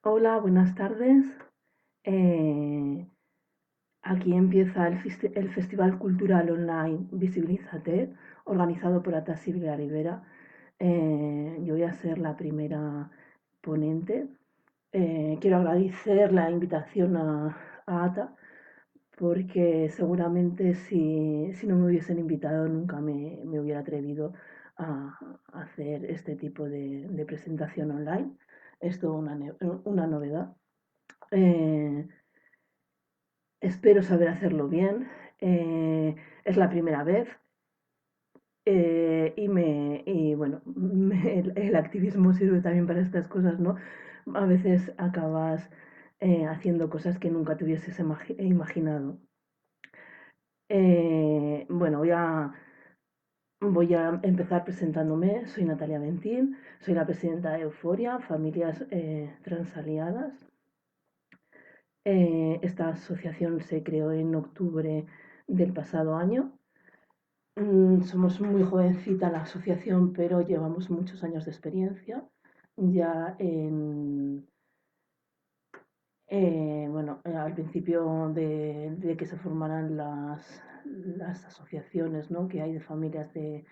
Hola, buenas tardes. Eh, Aquí empieza el Festival Cultural Online Visibilízate, organizado por Ata Silvia Rivera. Yo voy a ser la primera ponente. Quiero agradecer la invitación a Ata, porque seguramente si no me hubiesen invitado nunca me hubiera atrevido a hacer este tipo de presentación online. Es toda una novedad. Eh, Espero saber hacerlo bien. Es la primera vez y bueno, el activismo sirve también para estas cosas, ¿no? A veces acabas haciendo cosas que nunca te hubieses imaginado. Bueno, voy a empezar presentándome. Soy Natalia Ventín, soy la presidenta de Euforia, Familias Transaliadas. Esta asociación se creó en octubre del pasado año. Somos muy jovencita la asociación, pero llevamos muchos años de experiencia. Ya bueno, al principio de que se formaran las asociaciones, ¿no?, que hay de familias de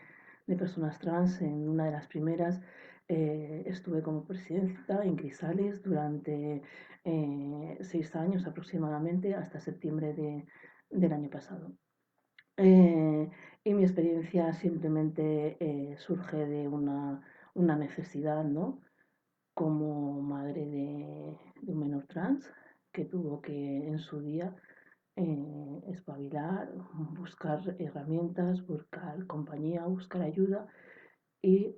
personas trans, en una de las primeras estuve como presidenta en Crisalis durante 6 años aproximadamente, hasta septiembre del año pasado. Eh, y mi experiencia simplemente surge de una necesidad, ¿no? Como madre de un menor trans que tuvo que en su día espabilar, buscar herramientas, buscar compañía, buscar ayuda y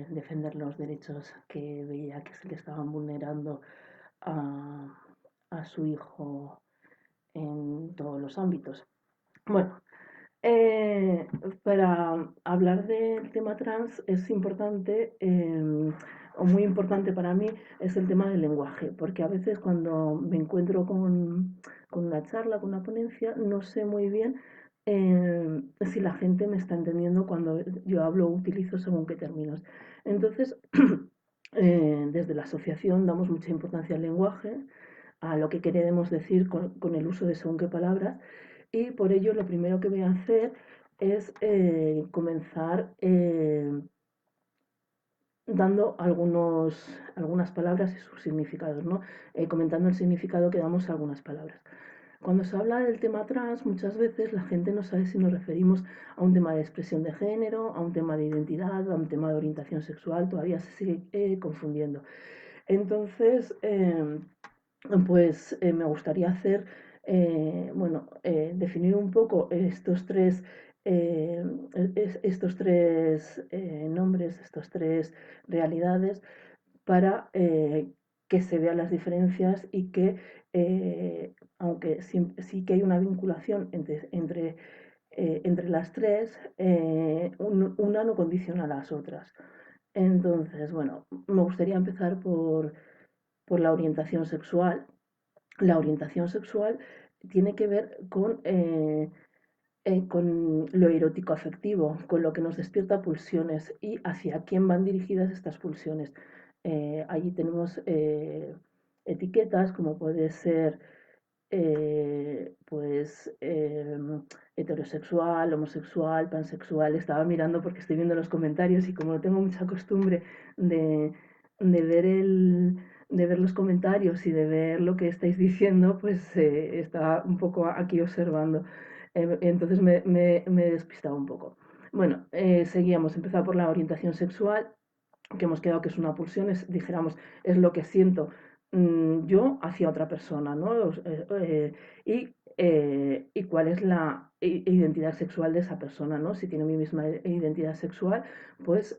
defender los derechos que veía que se le estaban vulnerando a, a su hijo en todos los ámbitos. Bueno, eh, para hablar del tema trans es importante, o muy importante para mí, es el tema del lenguaje, porque a veces cuando me encuentro con una charla, con una ponencia, no sé muy bien si la gente me está entendiendo cuando yo hablo o utilizo según qué términos. Entonces, desde la asociación damos mucha importancia al lenguaje, a lo que queremos decir con el uso de según qué palabras, y por ello lo primero que voy a hacer es comenzar dando algunas palabras y sus significados, ¿no? Comentando el significado que damos a algunas palabras. Cuando se habla del tema trans, muchas veces la gente no sabe si nos referimos a un tema de expresión de género, a un tema de identidad, a un tema de orientación sexual, todavía se sigue confundiendo. Entonces, pues me gustaría hacer, bueno, definir un poco eh, estos tres nombres, estas tres realidades, para que se vean las diferencias y que, aunque sí que hay una vinculación entre las tres, una no condiciona a las otras. Entonces, bueno, me gustaría empezar por la orientación sexual. La orientación sexual tiene que ver con lo erótico afectivo, con lo que nos despierta pulsiones y hacia quién van dirigidas estas pulsiones. Allí tenemos etiquetas como puede ser pues heterosexual, homosexual, pansexual. Estaba mirando porque estoy viendo los comentarios y como no tengo mucha costumbre de, de ver de ver los comentarios y de ver lo que estáis diciendo, pues estaba un poco aquí observando. Entonces me he despistado un poco. Bueno, seguíamos, empezado por la orientación sexual, que hemos quedado que es una pulsión, dijéramos, es lo que siento yo hacia otra persona, ¿no? Y cuál es la identidad sexual de esa persona, ¿no? Si tiene mi misma identidad sexual, pues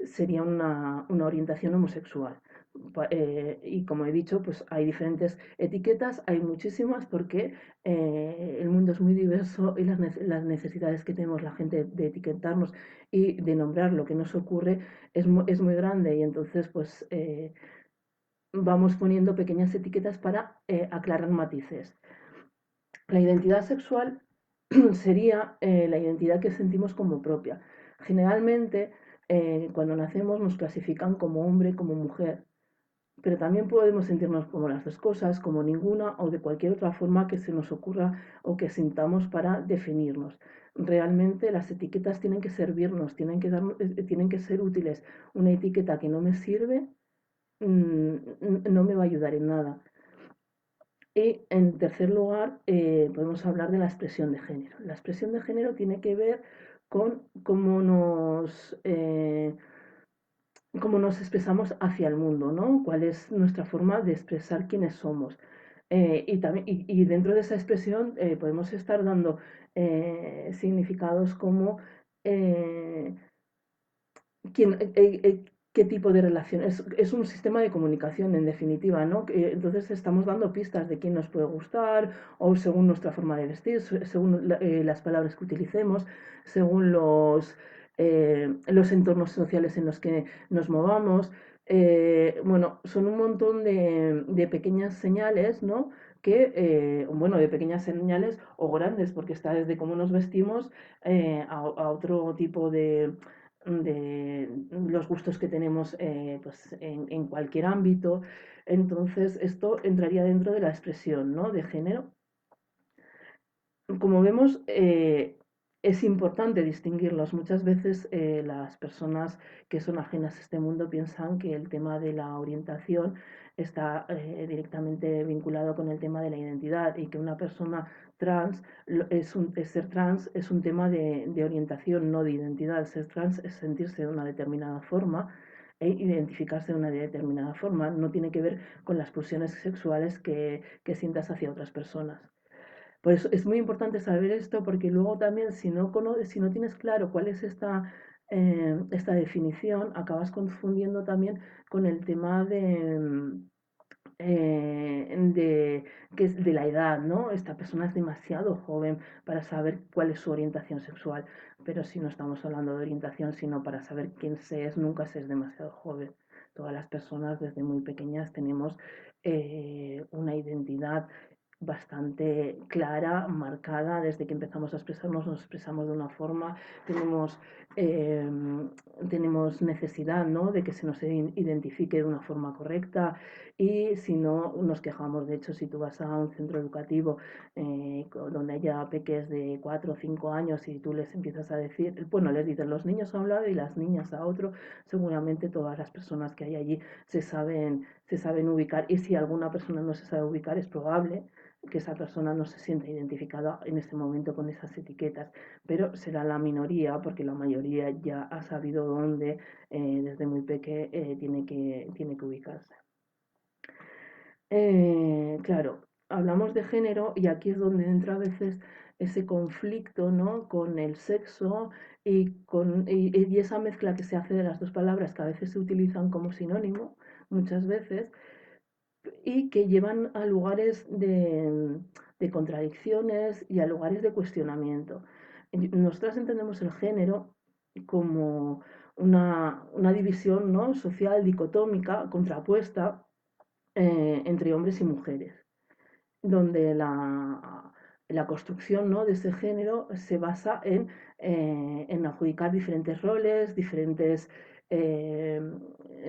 sería una orientación homosexual. Y como he dicho, pues hay diferentes etiquetas, hay muchísimas porque el mundo es muy diverso y las necesidades que tenemos la gente de etiquetarnos y de nombrar lo que nos ocurre es muy grande, y entonces pues vamos poniendo pequeñas etiquetas para aclarar matices. La identidad sexual sería la identidad que sentimos como propia. Generalmente, cuando nacemos nos clasifican como hombre, como mujer, pero también podemos sentirnos como las dos cosas, como ninguna o de cualquier otra forma que se nos ocurra o que sintamos para definirnos. Realmente las etiquetas tienen que servirnos, tienen que ser útiles. Una etiqueta que no me sirve no me va a ayudar en nada. Y en tercer lugar, podemos hablar de la expresión de género. La expresión de género tiene que ver con cómo nos expresamos hacia el mundo, ¿no? Cuál es nuestra forma de expresar quiénes somos. Y dentro de esa expresión podemos estar dando significados como eh, quién, qué tipo de relación. Es un sistema de comunicación, en definitiva, ¿no? Entonces estamos dando pistas de quién nos puede gustar, o según nuestra forma de vestir, según las palabras que utilicemos, según los entornos sociales en los que nos movamos. Bueno, son un montón de pequeñas señales, ¿no? Bueno, de pequeñas señales o grandes, porque está desde cómo nos vestimos a otro tipo de los gustos que tenemos pues en cualquier ámbito. Entonces, esto entraría dentro de la expresión, ¿no? De género. Como vemos, es importante distinguirlos. Muchas veces las personas que son ajenas a este mundo piensan que el tema de la orientación está directamente vinculado con el tema de la identidad y que una persona trans, ser trans es un tema de orientación, no de identidad. Ser trans es sentirse de una determinada forma e identificarse de una determinada forma. No tiene que ver con las pulsiones sexuales que sientas hacia otras personas. Por eso es muy importante saber esto porque luego también si no tienes claro cuál es esta definición, acabas confundiendo también con el tema que es de la edad, ¿no? Esta persona es demasiado joven para saber cuál es su orientación sexual, pero si no estamos hablando de orientación, sino para saber quién se es, nunca se es demasiado joven. Todas las personas desde muy pequeñas tenemos una identidad bastante clara, marcada, desde que empezamos a expresarnos, nos expresamos de una forma, tenemos, eh, tenemos necesidad, ¿no? De que se nos identifique de una forma correcta y si no nos quejamos. De hecho, si tú vas a un centro educativo donde haya peques de 4 o 5 años y tú les empiezas a decir, bueno, les dices los niños a un lado y las niñas a otro, seguramente todas las personas que hay allí se saben ubicar y si alguna persona no se sabe ubicar es probable que esa persona no se sienta identificada en este momento con esas etiquetas, pero será la minoría porque la mayoría ya ha sabido dónde desde muy pequeño tiene que ubicarse. Claro, hablamos de género y aquí es donde entra a veces ese conflicto, ¿no? Con el sexo y esa mezcla que se hace de las dos palabras que a veces se utilizan como sinónimo, muchas veces, y que llevan a lugares de contradicciones y a lugares de cuestionamiento. Nosotras entendemos el género como una división, ¿no? Social dicotómica, contrapuesta entre hombres y mujeres, donde la construcción, ¿no? De ese género se basa en adjudicar diferentes roles, eh,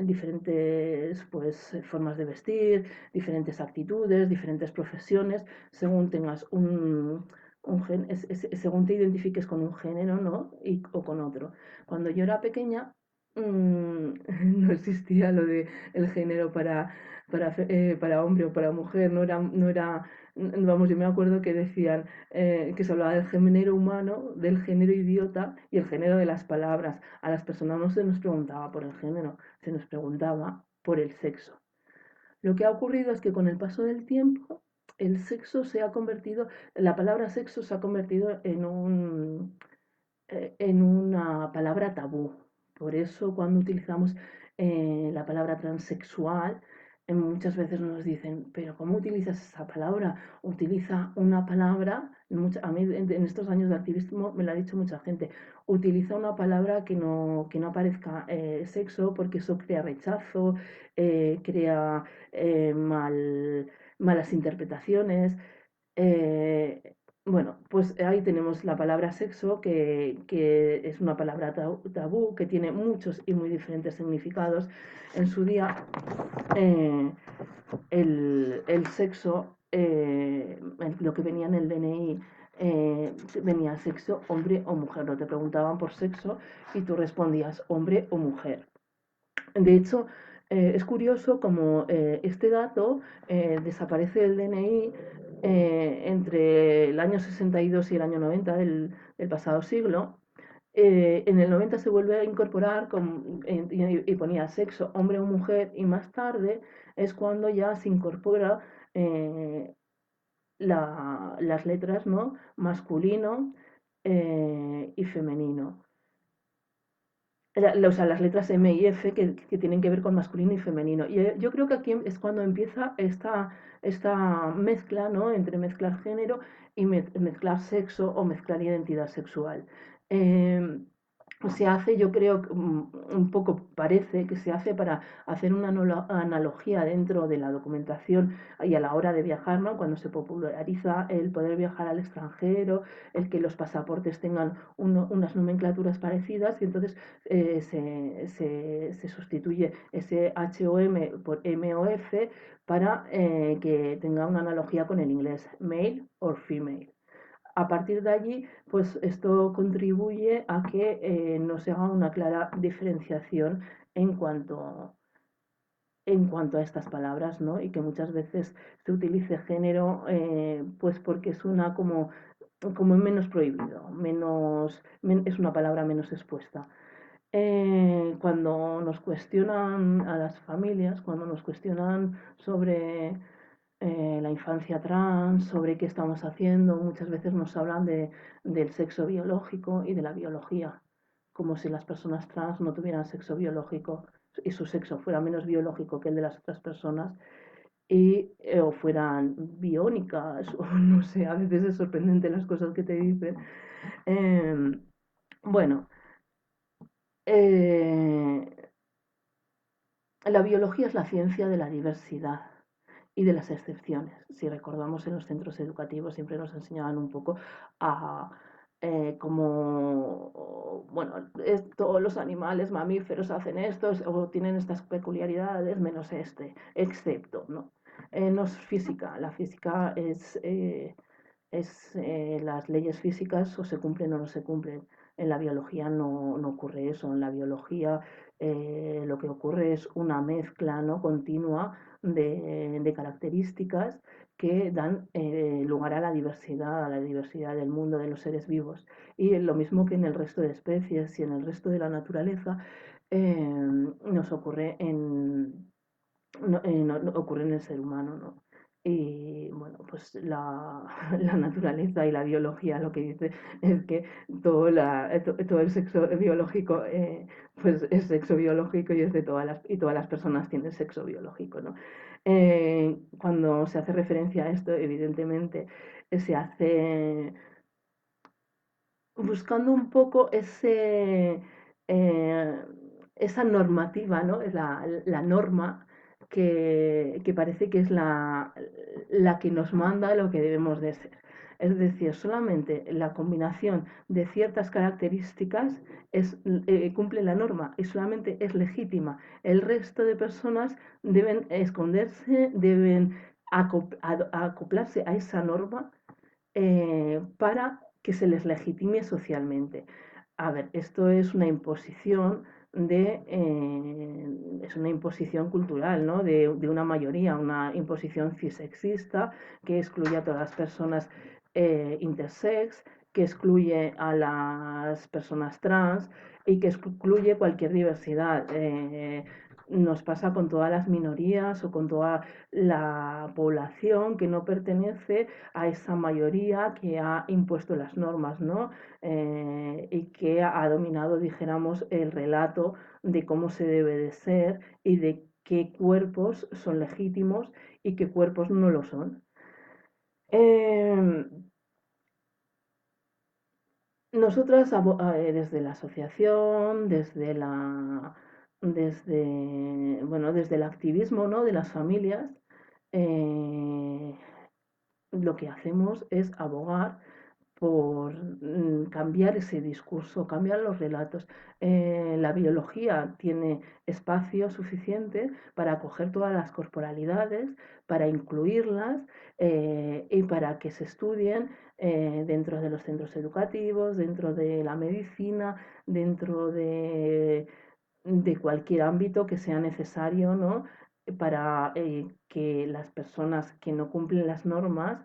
diferentes pues, formas de vestir, diferentes actitudes, diferentes profesiones, según tengas según te identifiques con un género, ¿no? O con otro. Cuando yo era pequeña, no existía lo de el género para hombre o para mujer, vamos, yo me acuerdo que decían que se hablaba del género humano, del género idiota y el género de las palabras. A las personas no se nos preguntaba por el género, se nos preguntaba por el sexo. Lo que ha ocurrido es que con el paso del tiempo, el sexo se ha convertido, la palabra sexo se ha convertido en una palabra tabú. Por eso cuando utilizamos la palabra transexual, muchas veces nos dicen, pero ¿cómo utilizas esa palabra? Utiliza una palabra, a mí en estos años de activismo me lo ha dicho mucha gente, utiliza una palabra que no aparezca sexo porque eso crea rechazo, crea malas interpretaciones. Bueno, pues ahí tenemos la palabra sexo, que es una palabra tabú, que tiene muchos y muy diferentes significados. En su día, eh, el sexo, lo que venía en el DNI, venía sexo, hombre o mujer. No te preguntaban por sexo y tú respondías hombre o mujer. De hecho, es curioso como este dato desaparece del DNI entre el año 62 y el año 90 del pasado siglo. En el 90 se vuelve a incorporar y ponía sexo, hombre o mujer, y más tarde es cuando ya se incorpora eh, las letras, ¿no? Masculino y femenino. O sea, las letras M y F que tienen que ver con masculino y femenino. Y yo creo que aquí es cuando empieza esta mezcla, ¿no? Entre mezclar género y mezclar sexo o mezclar identidad sexual. Eh, Se hace, yo creo, un poco parece que se hace para hacer una analogía dentro de la documentación y a la hora de viajar, ¿no? Cuando se populariza el poder viajar al extranjero, el que los pasaportes tengan unas nomenclaturas parecidas, y entonces se sustituye ese HOM por MOF para que tenga una analogía con el inglés, male or female. A partir de allí, pues esto contribuye a que no se haga una clara diferenciación en cuanto, en cuanto a estas palabras, ¿no? Y que muchas veces se utilice género, pues porque suena como menos prohibido, es una palabra menos expuesta. Cuando nos cuestionan a las familias, cuando nos cuestionan sobre la infancia trans, sobre qué estamos haciendo, muchas veces nos hablan del sexo biológico y de la biología, como si las personas trans no tuvieran sexo biológico y su sexo fuera menos biológico que el de las otras personas o fueran biónicas, o no sé, a veces es sorprendente las cosas que te dicen. Eh, bueno, eh, la biología es la ciencia de la diversidad y de las excepciones. Si recordamos en los centros educativos siempre nos enseñaban un poco a cómo, bueno, todos los animales mamíferos hacen esto o tienen estas peculiaridades menos este, excepto, ¿no? No es física, la física es las leyes físicas o se cumplen o no se cumplen. En la biología no ocurre eso. En la biología lo que ocurre es una mezcla, ¿no? Continua de características que dan lugar a la diversidad del mundo de los seres vivos. Y lo mismo que en el resto de especies y en el resto de la naturaleza, nos ocurre no ocurre en el ser humano, ¿no? Y bueno, pues la naturaleza y la biología lo que dice es que todo el sexo biológico pues es sexo biológico y es de todas las personas tienen sexo biológico, ¿no? Cuando se hace referencia a esto, evidentemente se hace buscando un poco eh, esa normativa, ¿no? Es la norma que parece que es la que nos manda lo que debemos de ser. Es decir, solamente la combinación de ciertas características cumple la norma y solamente es legítima. El resto de personas deben esconderse, deben acoplarse a esa norma para que se les legitime socialmente. A ver, esto es una imposición es una imposición cultural, ¿no? De una mayoría, una imposición cisexista que excluye a todas las personas intersex, que excluye a las personas trans y que excluye cualquier diversidad. Nos pasa con todas las minorías o con toda la población que no pertenece a esa mayoría que ha impuesto las normas, ¿no? Y que ha dominado, dijéramos, el relato de cómo se debe de ser y de qué cuerpos son legítimos y qué cuerpos no lo son. Eh, Nosotras, desde la asociación, desde el activismo, ¿no? De las familias, lo que hacemos es abogar por cambiar ese discurso, cambiar los relatos. La biología tiene espacio suficiente para acoger todas las corporalidades, para incluirlas y para que se estudien dentro de los centros educativos, dentro de la medicina, dentro de cualquier ámbito que sea necesario, ¿no? Para que las personas que no cumplen las normas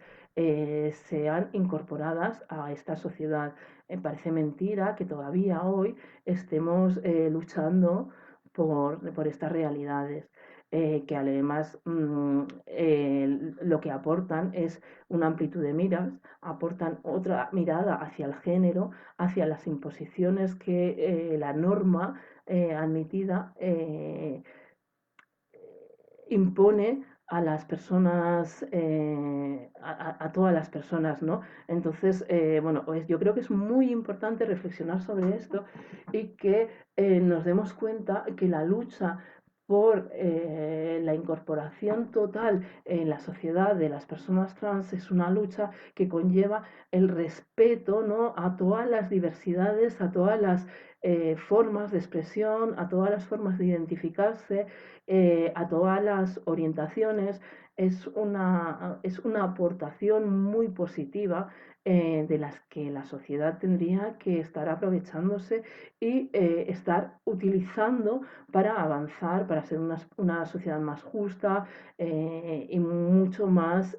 sean incorporadas a esta sociedad. Parece mentira que todavía hoy estemos luchando por estas realidades. Que además lo que aportan es una amplitud de miras, aportan otra mirada hacia el género, hacia las imposiciones que la norma admitida impone a las personas, a todas las personas, ¿no? Entonces, bueno, pues yo creo que es muy importante reflexionar sobre esto y que nos demos cuenta que la lucha por la incorporación total en la sociedad de las personas trans es una lucha que conlleva el respeto, ¿no? A todas las diversidades, a todas las formas de expresión, a todas las formas de identificarse, a todas las orientaciones. Es una aportación muy positiva de las que la sociedad tendría que estar aprovechándose y estar utilizando para avanzar, para ser una sociedad más justa y mucho más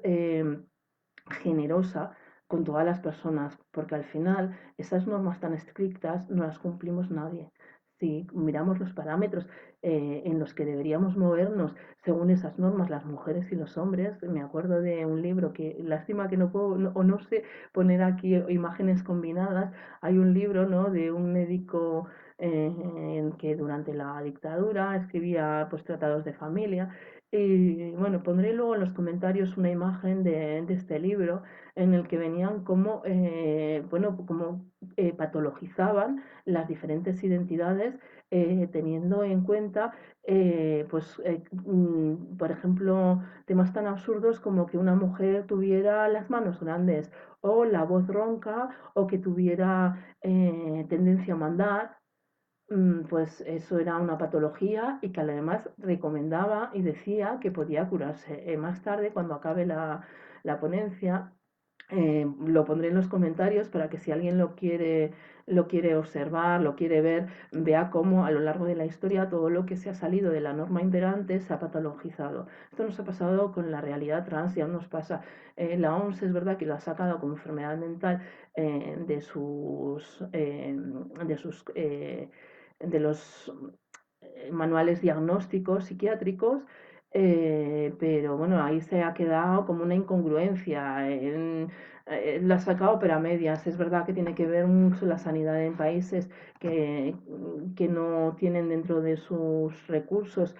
generosa con todas las personas, porque al final esas normas tan estrictas no las cumplimos nadie. Si miramos los parámetros en los que deberíamos movernos según esas normas, las mujeres y los hombres, me acuerdo de un libro que, lástima que no puedo o no sé poner aquí imágenes combinadas, hay un libro, ¿no?, de un médico que durante la dictadura escribía pues tratados de familia y bueno, pondré luego en los comentarios una imagen de este libro en el que venían como, bueno, como patologizaban las diferentes identidades teniendo en cuenta, pues, por ejemplo, temas tan absurdos como que una mujer tuviera las manos grandes o la voz ronca o que tuviera tendencia a mandar. Pues eso era una patología y que además recomendaba y decía que podía curarse. Más tarde, cuando acabe la ponencia, lo pondré en los comentarios para que si alguien lo quiere observar, lo quiere ver, vea cómo a lo largo de la historia todo lo que se ha salido de la norma imperante se ha patologizado. Esto nos ha pasado con la realidad trans y aún nos pasa. La OMS es verdad que lo ha sacado como enfermedad mental de sus de los manuales diagnósticos psiquiátricos, pero bueno, ahí se ha quedado como una incongruencia. La ha sacado pero a medias. Es verdad que tiene que ver mucho la sanidad en países que no tienen dentro de sus recursos,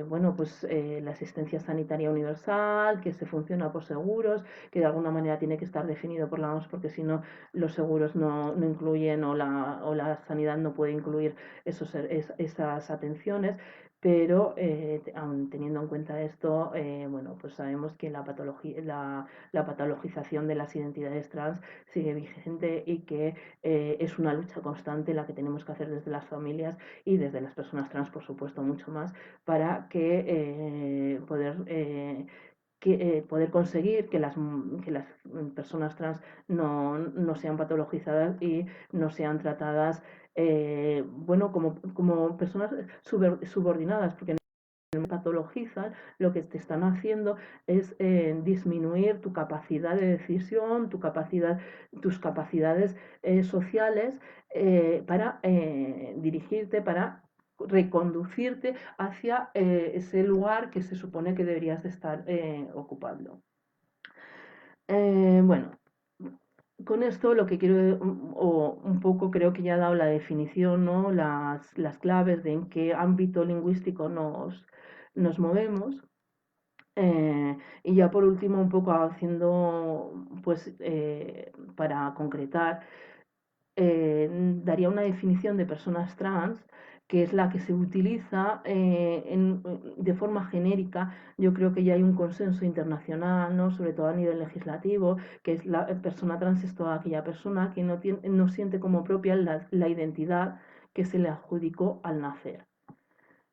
bueno, pues la asistencia sanitaria universal, que se funciona por seguros, que de alguna manera tiene que estar definido por la OMS porque si no los seguros no incluyen o la sanidad no puede incluir esas atenciones, pero aun teniendo en cuenta esto, bueno, pues sabemos que la patologización de las identidades trans sigue vigente y que es una lucha constante la que tenemos que hacer desde las familias y desde las personas trans, por supuesto, mucho más, para que poder conseguir que las personas trans no sean patologizadas y no sean tratadas bueno, como personas subordinadas, porque no patologizan, lo que te están haciendo es disminuir tu capacidad de decisión, tus capacidades sociales para dirigirte, para reconducirte hacia ese lugar que se supone que deberías de estar ocupando. Bueno, con esto lo que quiero, o un poco creo que ya he dado la definición, ¿no? Las claves de en qué ámbito lingüístico nos movemos. Y ya por último, un poco haciendo, pues, para concretar, daría una definición de personas trans que es la que se utiliza de forma genérica. Yo creo que ya hay un consenso internacional, ¿no? Sobre todo a nivel legislativo, que es la persona trans es toda aquella persona que no siente como propia la identidad que se le adjudicó al nacer.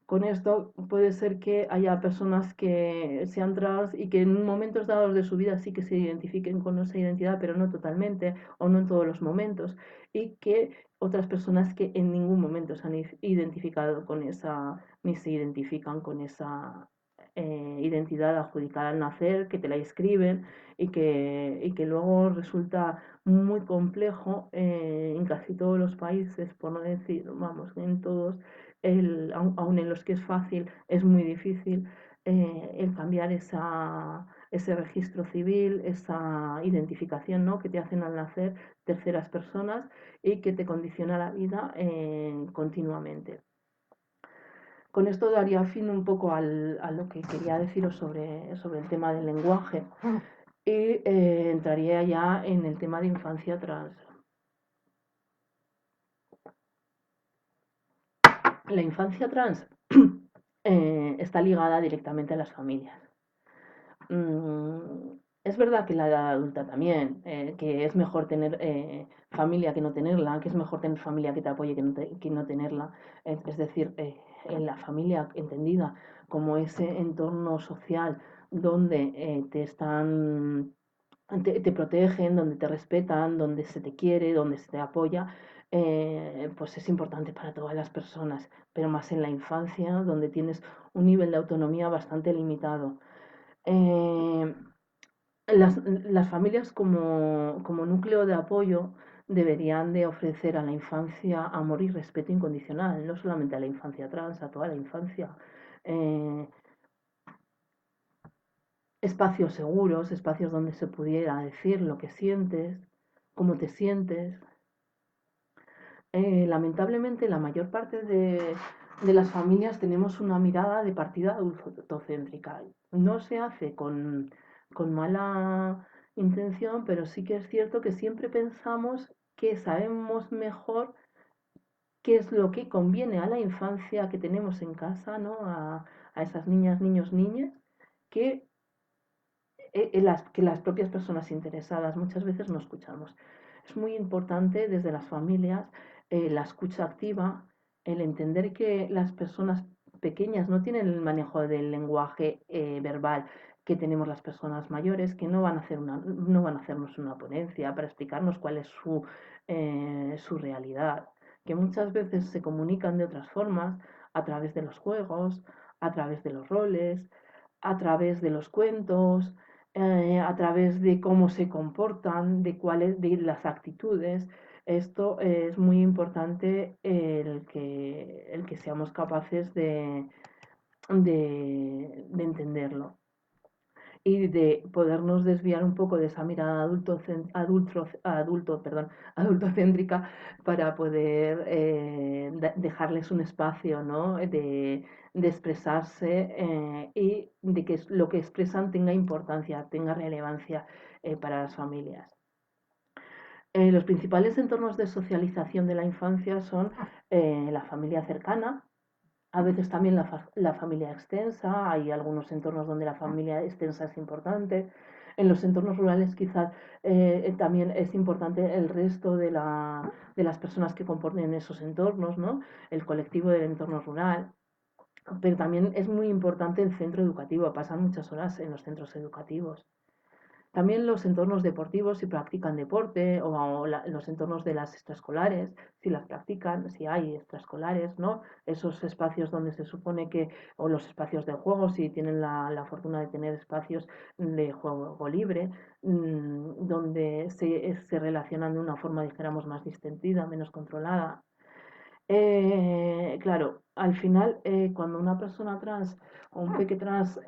Con esto puede ser que haya personas que sean trans y que en momentos dados de su vida sí que se identifiquen con esa identidad, pero no totalmente o no en todos los momentos, y que otras personas que en ningún momento se han identificado con esa, ni se identifican con esa identidad adjudicada al nacer, que te la escriben y que luego resulta muy complejo en casi todos los países, por no decir, vamos, en todos, aun en los que es fácil, es muy difícil el cambiar ese registro civil, esa identificación, ¿no? Que te hacen al nacer terceras personas y que te condiciona la vida continuamente. Con esto daría fin un poco a lo que quería deciros sobre el tema del lenguaje y entraría ya en el tema de infancia trans. La infancia trans está ligada directamente a las familias. Es verdad que la edad adulta también, que es mejor tener familia que no tenerla, que es mejor tener familia que te apoye que no tenerla. Es decir, en la familia entendida como ese entorno social donde te protegen, donde te respetan, donde se te quiere, donde se te apoya, pues es importante para todas las personas, pero más en la infancia, donde tienes un nivel de autonomía bastante limitado. Eh, las familias como núcleo de apoyo deberían de ofrecer a la infancia amor y respeto incondicional, no solamente a la infancia trans, a toda la infancia. Eh, Espacios seguros, espacios donde se pudiera decir lo que sientes, cómo te sientes. Lamentablemente, la mayor parte de las familias tenemos una mirada de partida adultocéntrica. No se hace con mala intención, pero sí que es cierto que siempre pensamos que sabemos mejor qué es lo que conviene a la infancia que tenemos en casa, ¿no? A esas niñas, niños, niñas, que que las propias personas interesadas. Muchas veces no escuchamos. Es muy importante desde las familias la escucha activa, el entender que las personas pequeñas no tienen el manejo del lenguaje verbal que tenemos las personas mayores, que no van a hacernos una ponencia para explicarnos cuál es su realidad, que muchas veces se comunican de otras formas, a través de los juegos, a través de los roles, a través de los cuentos, a través de cómo se comportan, de las actitudes. Esto es muy importante el que seamos capaces de entenderlo y de podernos desviar un poco de esa mirada adultocéntrica para poder dejarles un espacio, ¿no? de expresarse y de que lo que expresan tenga importancia, tenga relevancia para las familias. Los principales entornos de socialización de la infancia son la familia cercana, a veces también la familia extensa, hay algunos entornos donde la familia extensa es importante. En los entornos rurales quizás también es importante el resto de las personas que componen esos entornos, ¿no? El colectivo del entorno rural. Pero también es muy importante el centro educativo, pasan muchas horas en los centros educativos. También los entornos deportivos, si practican deporte, o los entornos de las extraescolares, si las practican, si hay extraescolares, ¿no? Esos espacios donde se supone que, o los espacios de juego, si tienen la fortuna de tener espacios de juego libre, donde se relacionan de una forma, dijéramos, más distendida, menos controlada. Claro, al final, cuando una persona trans o un peque trans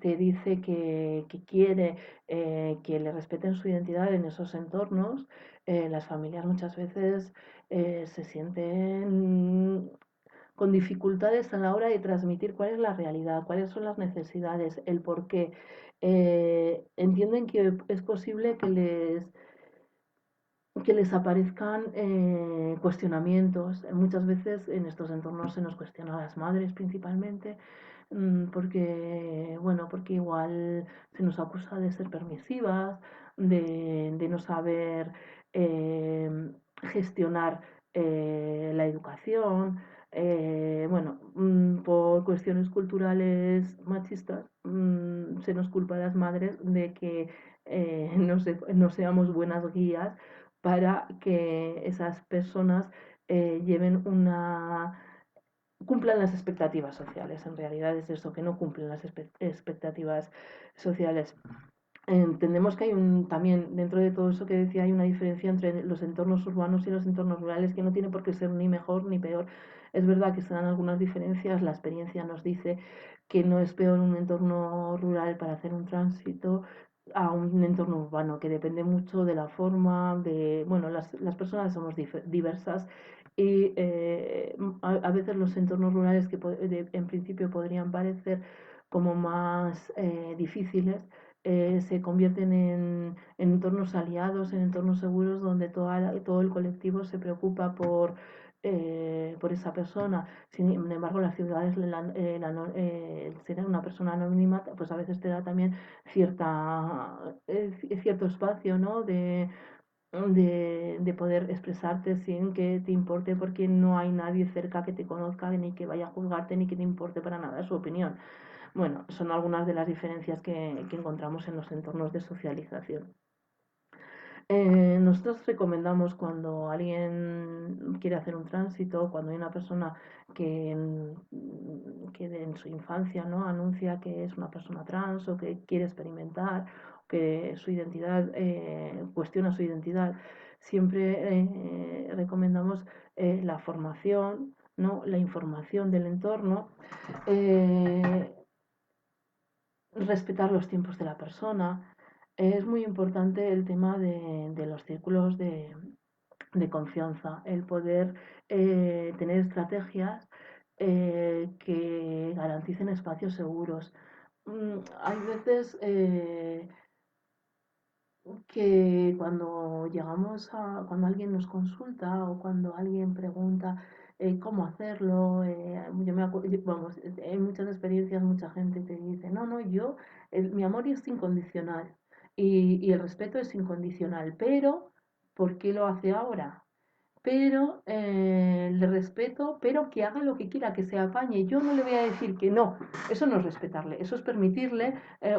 te dice que quiere que le respeten su identidad en esos entornos, las familias muchas veces se sienten con dificultades a la hora de transmitir cuál es la realidad, cuáles son las necesidades, el por qué. Entienden que es posible que les aparezcan cuestionamientos. Muchas veces en estos entornos se nos cuestiona a las madres principalmente, porque, bueno, porque igual se nos acusa de ser permisivas, de no saber gestionar la educación. Bueno, por cuestiones culturales machistas, se nos culpa a las madres de que no seamos buenas guías para que esas personas lleven una cumplan las expectativas sociales. En realidad es eso, que no cumplen las expectativas sociales. Entendemos que hay también, dentro de todo eso que decía, hay una diferencia entre los entornos urbanos y los entornos rurales, que no tiene por qué ser ni mejor ni peor. Es verdad que se dan algunas diferencias, la experiencia nos dice que no es peor un entorno rural para hacer un tránsito a un entorno urbano, que depende mucho de la forma, bueno, las personas somos diversas y a veces los entornos rurales que en principio podrían parecer como más difíciles, se convierten en entornos aliados, en entornos seguros donde todo el colectivo se preocupa por esa persona. Sin embargo, las ciudades, ser una persona anónima, pues a veces te da también cierto espacio, ¿no? De poder expresarte sin que te importe, porque no hay nadie cerca que te conozca, ni que vaya a juzgarte, ni que te importe para nada su opinión. Bueno, son algunas de las diferencias que encontramos en los entornos de socialización. Nosotros recomendamos cuando alguien quiere hacer un tránsito, cuando hay una persona que en su infancia, ¿no?, anuncia que es una persona trans o que quiere experimentar, que su identidad, cuestiona su identidad, siempre recomendamos la formación, ¿no?, la información del entorno, eh, respetar los tiempos de la persona. Es muy importante el tema de los círculos de confianza, el poder tener estrategias que garanticen espacios seguros. Hay veces que cuando alguien nos consulta o cuando alguien pregunta cómo hacerlo, vamos, en muchas experiencias mucha gente te dice, no, no, mi amor es incondicional y el respeto es incondicional, pero ¿por qué lo hace ahora? Pero le respeto, pero que haga lo que quiera, que se apañe. Yo no le voy a decir que no, eso no es respetarle, eso es permitirle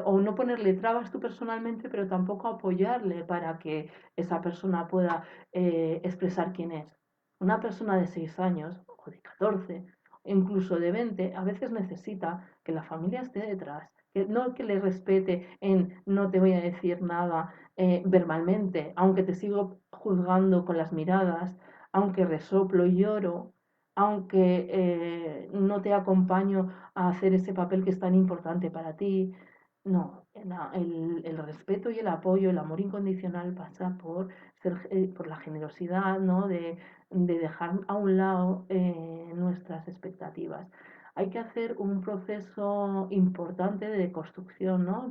o no ponerle trabas tú personalmente, pero tampoco apoyarle para que esa persona pueda expresar quién es. Una persona de 6 años o de 14, incluso de 20, a veces necesita que la familia esté detrás, que no que le respete en no te voy a decir nada verbalmente, aunque te sigo juzgando con las miradas, aunque resoplo y lloro, aunque no te acompaño a hacer ese papel que es tan importante para ti. No, el respeto y el apoyo, el amor incondicional pasa por la generosidad, ¿no? De dejar a un lado nuestras expectativas. Hay que hacer un proceso importante de construcción, ¿no?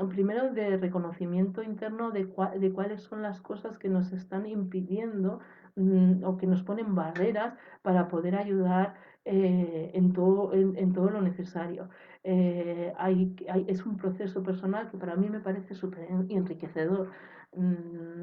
Primero de reconocimiento interno de cuáles son las cosas que nos están impidiendo o que nos ponen barreras para poder ayudar en todo lo necesario. Es un proceso personal que para mí me parece súper enriquecedor.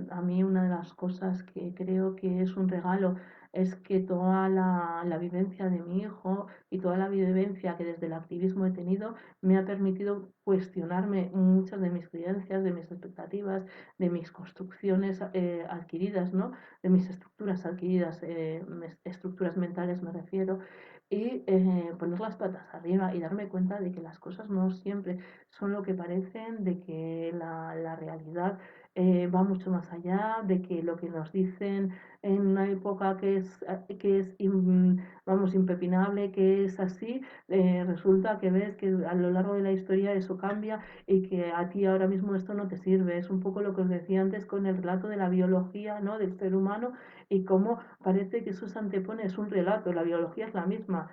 A mí una de las cosas que creo que es un regalo es que toda la vivencia de mi hijo y toda la vivencia que desde el activismo he tenido me ha permitido cuestionarme muchas de mis creencias, de mis expectativas, de mis construcciones adquiridas, ¿no? De mis estructuras adquiridas, estructuras mentales me refiero, y poner las patas arriba y darme cuenta de que las cosas no siempre son lo que parecen, de que la realidad va mucho más allá, de que lo que nos dicen en una época vamos, impepinable, que es así, resulta que ves que a lo largo de la historia eso cambia y que a ti ahora mismo esto no te sirve. Es un poco lo que os decía antes con el relato de la biología, ¿no?, del ser humano, y cómo parece que eso se antepone, es un relato, la biología es la misma.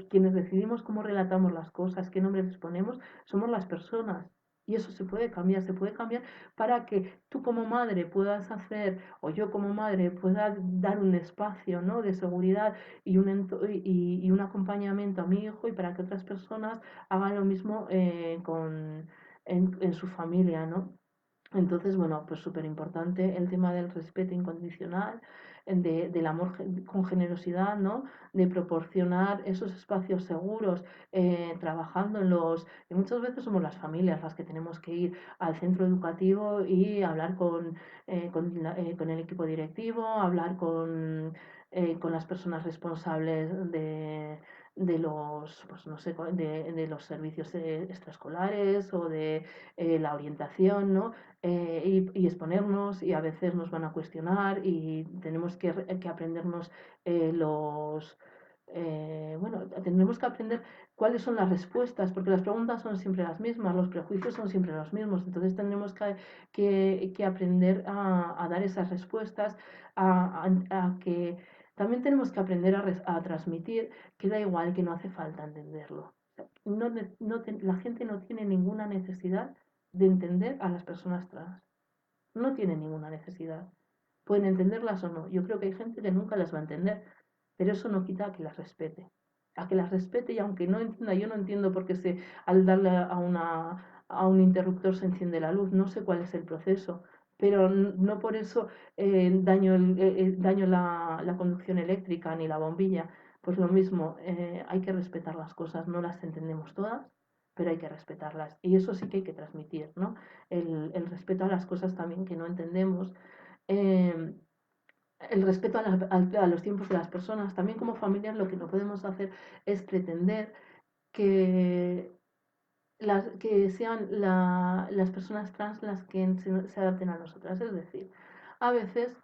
Quienes decidimos cómo relatamos las cosas, qué nombres les ponemos, somos las personas. Y eso se puede cambiar para que tú como madre puedas hacer, o yo como madre pueda dar un espacio, ¿no?, de seguridad y y un acompañamiento a mi hijo, y para que otras personas hagan lo mismo en su familia, ¿no? Entonces, bueno, pues súper importante el tema del respeto incondicional, del amor con generosidad, ¿no? De proporcionar esos espacios seguros, trabajando y muchas veces somos las familias las que tenemos que ir al centro educativo y hablar con el equipo directivo, hablar con las personas responsables de los, pues no sé, de los servicios extraescolares o de la orientación, ¿no? Y exponernos, y a veces nos van a cuestionar y tenemos que aprendernos bueno, tendremos que aprender cuáles son las respuestas, porque las preguntas son siempre las mismas, los prejuicios son siempre los mismos, entonces tendremos que aprender a dar esas respuestas, a que también tenemos que aprender a transmitir que da igual, que no hace falta entenderlo. No, la gente no tiene ninguna necesidad de entender a las personas trans. No tienen ninguna necesidad. Pueden entenderlas o no. Yo creo que hay gente que nunca las va a entender, pero eso no quita a que las respete. A que las respete, y aunque no entienda, yo no entiendo por qué al darle a un interruptor se enciende la luz, no sé cuál es el proceso, pero no por eso daño la conducción eléctrica ni la bombilla. Pues lo mismo, hay que respetar las cosas, no las entendemos todas, pero hay que respetarlas. Y eso sí que hay que transmitir, ¿no? El respeto a las cosas también que no entendemos, eh, el respeto a los tiempos de las personas. También como familias lo que no podemos hacer es pretender que, que sean las personas trans las que se adapten a nosotras. Es decir, a veces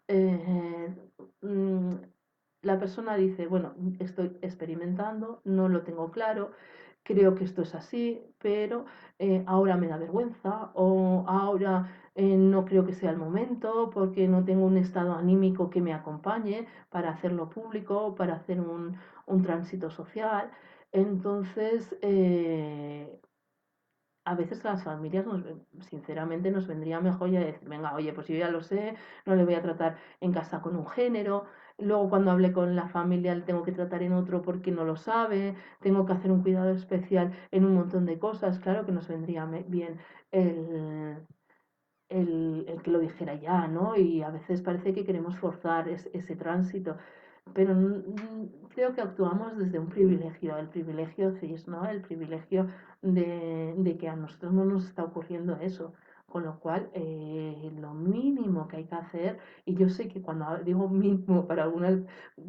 la persona dice, bueno, estoy experimentando, no lo tengo claro, creo que esto es así, pero ahora me da vergüenza, o ahora no creo que sea el momento porque no tengo un estado anímico que me acompañe para hacerlo público, para hacer un tránsito social. Entonces, a veces a las familias, sinceramente, nos vendría mejor ya decir, venga, oye, pues yo ya lo sé, no le voy a tratar en casa con un género, luego cuando hable con la familia le tengo que tratar en otro porque no lo sabe, tengo que hacer un cuidado especial en un montón de cosas. Claro que nos vendría bien el, el que lo dijera ya, ¿no? Y a veces parece que queremos forzar ese tránsito, pero creo que actuamos desde un privilegio, el privilegio cis, ¿no? El privilegio de que a nosotros no nos está ocurriendo eso. Con lo cual, lo mínimo que hay que hacer, y yo sé que cuando digo mínimo para algunas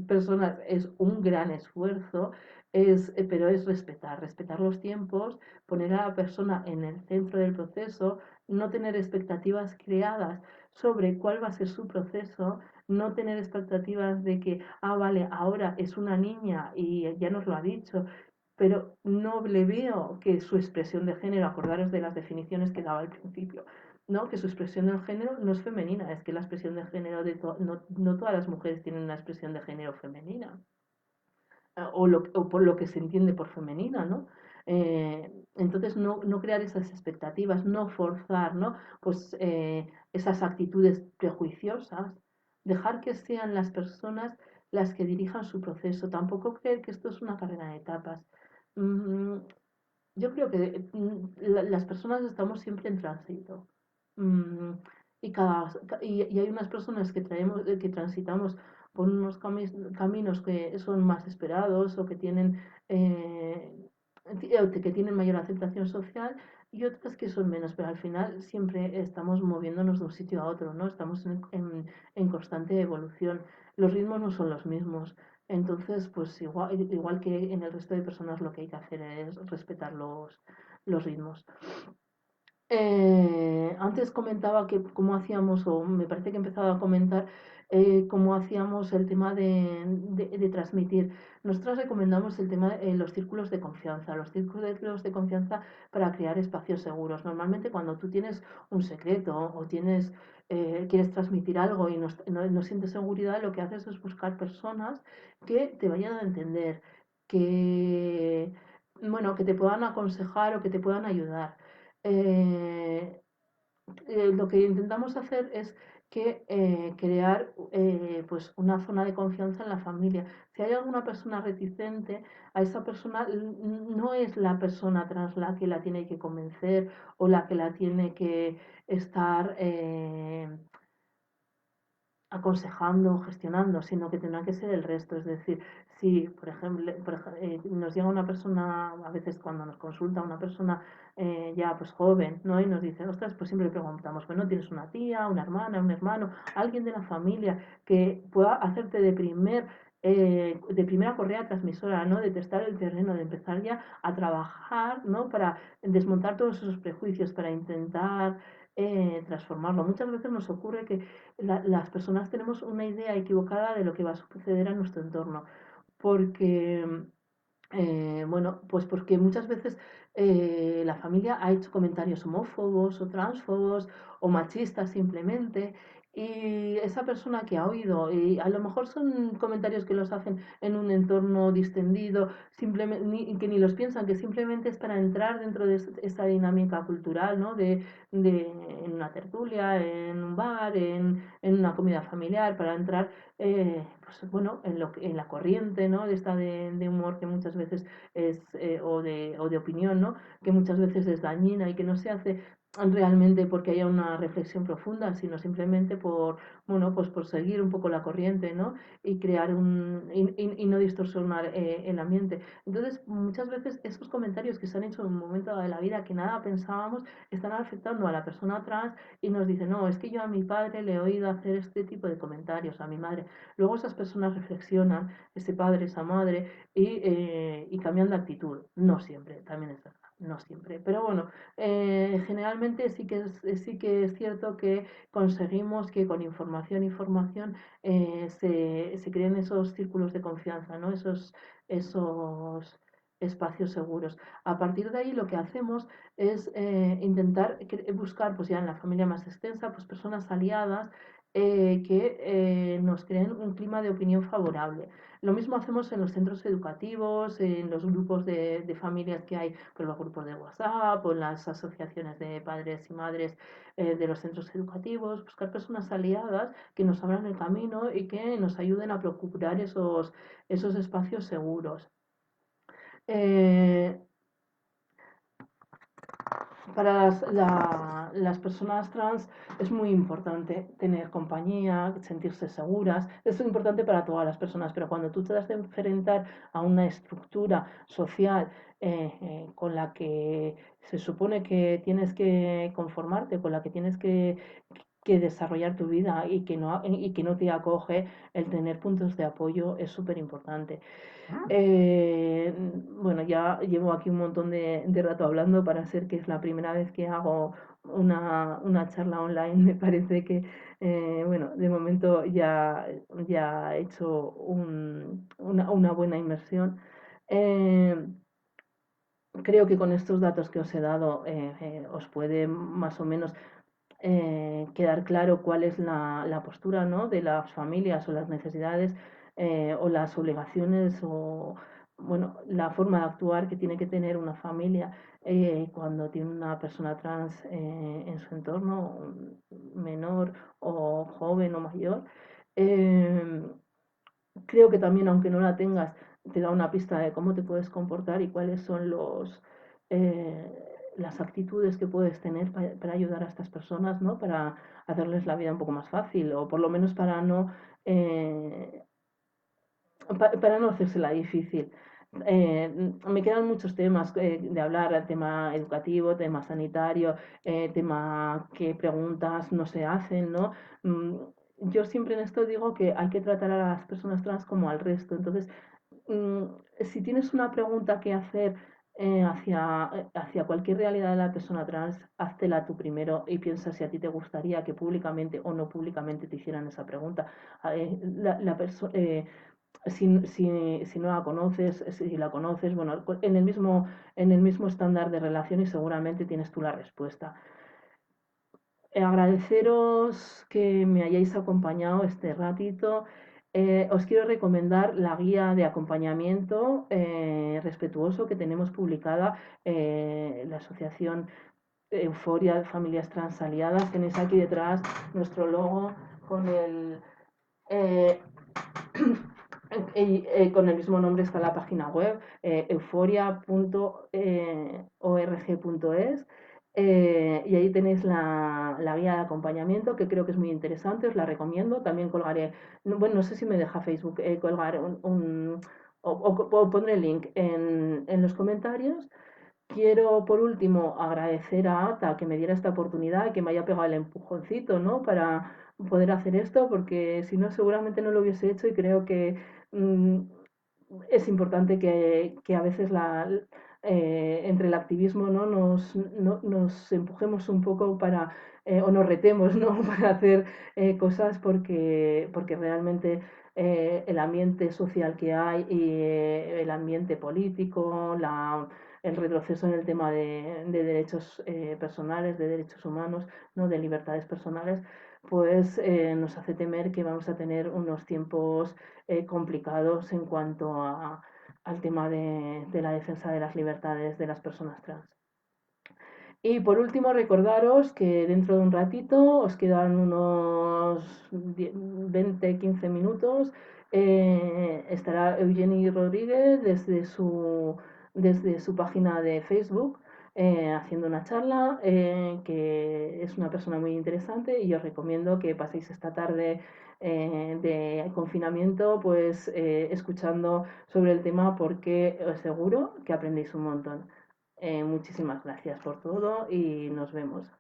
personas es un gran esfuerzo, pero es respetar los tiempos, poner a la persona en el centro del proceso, no tener expectativas creadas sobre cuál va a ser su proceso, no tener expectativas de que, vale, ahora es una niña y ya nos lo ha dicho, pero no le veo que su expresión de género, acordaros de las definiciones que daba al principio, ¿no? Que su expresión de género no es femenina, es que la expresión de género no todas las mujeres tienen una expresión de género femenina, o por lo que se entiende por femenina, ¿no? Entonces, no crear esas expectativas, no forzar, ¿no? Pues esas actitudes prejuiciosas, dejar que sean las personas las que dirijan su proceso, tampoco creer que esto es una carrera de etapas. Mm, yo creo que las personas estamos siempre en tránsito. Mm, y hay unas personas que transitamos por unos caminos que son más esperados, o que tienen mayor aceptación social, y otras que son menos, pero al final siempre estamos moviéndonos de un sitio a otro, ¿no? Estamos en constante evolución. Los ritmos no son los mismos. Entonces, pues igual que en el resto de personas, lo que hay que hacer es respetar los ritmos. Antes comentaba que cómo hacíamos, o me parece que empezaba a comentar cómo hacíamos el tema de transmitir. Nosotros recomendamos el tema de los círculos de confianza, para crear espacios seguros. Normalmente cuando tú tienes un secreto o quieres transmitir algo y no sientes seguridad, lo que haces es buscar personas que te vayan a entender, que, bueno, que te puedan aconsejar o que te puedan ayudar. lo que intentamos hacer es que crear pues una zona de confianza en la familia. Si hay alguna persona reticente, a esa persona no es la persona trans la que la tiene que convencer o la que la tiene que estar aconsejando, gestionando, sino que tendrá que ser el resto. Es decir, si, por ejemplo, nos llega una persona, a veces cuando nos consulta una persona ya pues joven, ¿no? Y nos dice, ostras, pues siempre preguntamos, bueno, ¿tienes una tía, una hermana, un hermano, alguien de la familia que pueda hacerte de primera correa transmisora, ¿no? De testar el terreno, de empezar ya a trabajar, ¿no? Para desmontar todos esos prejuicios, para intentar transformarlo. Muchas veces nos ocurre que las personas tenemos una idea equivocada de lo que va a suceder en nuestro entorno, porque, bueno, pues porque muchas veces la familia ha hecho comentarios homófobos o transfobos o machistas simplemente. Y esa persona que ha oído, y a lo mejor son comentarios que los hacen en un entorno distendido, simplemente, que ni los piensan, que simplemente es para entrar dentro de esa dinámica cultural, ¿no? En una tertulia, en un bar, en una comida familiar, para entrar pues bueno, en la corriente, ¿no? De humor que muchas veces es, o de opinión, ¿no? Que muchas veces es dañina y que no se hace realmente porque haya una reflexión profunda, sino simplemente por, bueno, pues por seguir un poco la corriente, ¿no? Y crear y no distorsionar el ambiente. Entonces, muchas veces esos comentarios que se han hecho en un momento de la vida que nada pensábamos, están afectando a la persona trans y nos dicen, no, es que yo a mi padre le he oído hacer este tipo de comentarios, a mi madre. Luego esas personas reflexionan, ese padre, esa madre, y cambian de actitud. No siempre, también es verdad, no siempre. Pero bueno, generalmente sí que es cierto que conseguimos que con información y formación se creen esos círculos de confianza, ¿no? Esos espacios seguros. A partir de ahí lo que hacemos es intentar buscar, pues ya en la familia más extensa, pues personas aliadas que nos creen un clima de opinión favorable. Lo mismo hacemos en los centros educativos, en los grupos de familias que hay, por los grupos de WhatsApp o en las asociaciones de padres y madres de los centros educativos, buscar personas aliadas que nos abran el camino y que nos ayuden a procurar esos espacios seguros. Eh, para las personas trans es muy importante tener compañía, sentirse seguras. Eso es importante para todas las personas, pero cuando tú te das de enfrentar a una estructura social con la que se supone que tienes que conformarte, con la que tienes que desarrollar tu vida y que no te acoge, el tener puntos de apoyo es súper importante. Bueno, ya llevo aquí un montón de rato hablando para ser que es la primera vez que hago una charla online. Me parece que, bueno, de momento ya he hecho una buena inmersión. Eh, Creo que con estos datos que os he dado os puede más o menos quedar claro cuál es la postura, ¿no? De las familias o las necesidades o las obligaciones o bueno, la forma de actuar que tiene que tener una familia cuando tiene una persona trans en su entorno, menor o joven o mayor. Eh, Creo que también, aunque no la tengas, te da una pista de cómo te puedes comportar y cuáles son las actitudes que puedes tener para ayudar a estas personas, ¿no? Para hacerles la vida un poco más fácil o por lo menos eh, para no hacérsela difícil. Me quedan muchos temas de hablar, tema educativo, tema sanitario, tema que preguntas no se hacen, ¿no? Mm, yo siempre en esto digo que hay que tratar a las personas trans como al resto. Entonces, mm, si tienes una pregunta que hacer hacia cualquier realidad de la persona trans, háztela tú primero y piensa si a ti te gustaría que públicamente o no públicamente te hicieran esa pregunta. Si no la conoces, si la conoces, bueno, en el mismo estándar de relación y seguramente tienes tú la respuesta. Agradeceros que me hayáis acompañado este ratito. Os quiero recomendar la guía de acompañamiento respetuoso que tenemos publicada la asociación Euforia, Familias Trans Aliadas. Tenéis aquí detrás nuestro logo con el... Eh, con el mismo nombre está la página web, euforia.org.es. Y ahí tenéis la guía de acompañamiento, que creo que es muy interesante, os la recomiendo. También colgaré, bueno, no sé si me deja Facebook colgar o pondré el link en los comentarios. Quiero, por último, agradecer a Ata que me diera esta oportunidad y que me haya pegado el empujoncito, ¿no? Para poder hacer esto, porque si no, seguramente no lo hubiese hecho y creo que mm, es importante que a veces entre el activismo, ¿no? Nos empujemos un poco para, o nos retemos, ¿no? Para hacer cosas porque realmente el ambiente social que hay y el ambiente político, el retroceso en el tema de derechos personales, de derechos humanos, ¿no? De libertades personales, pues nos hace temer que vamos a tener unos tiempos complicados en cuanto al tema de la defensa de las libertades de las personas trans. Y por último, recordaros que dentro de un ratito os quedan unos 20-15 minutos. Estará Eugenie Rodríguez desde su página de Facebook haciendo una charla que es una persona muy interesante y os recomiendo que paséis esta tarde de confinamiento pues escuchando sobre el tema porque os aseguro que aprendéis un montón. Muchísimas gracias por todo y nos vemos.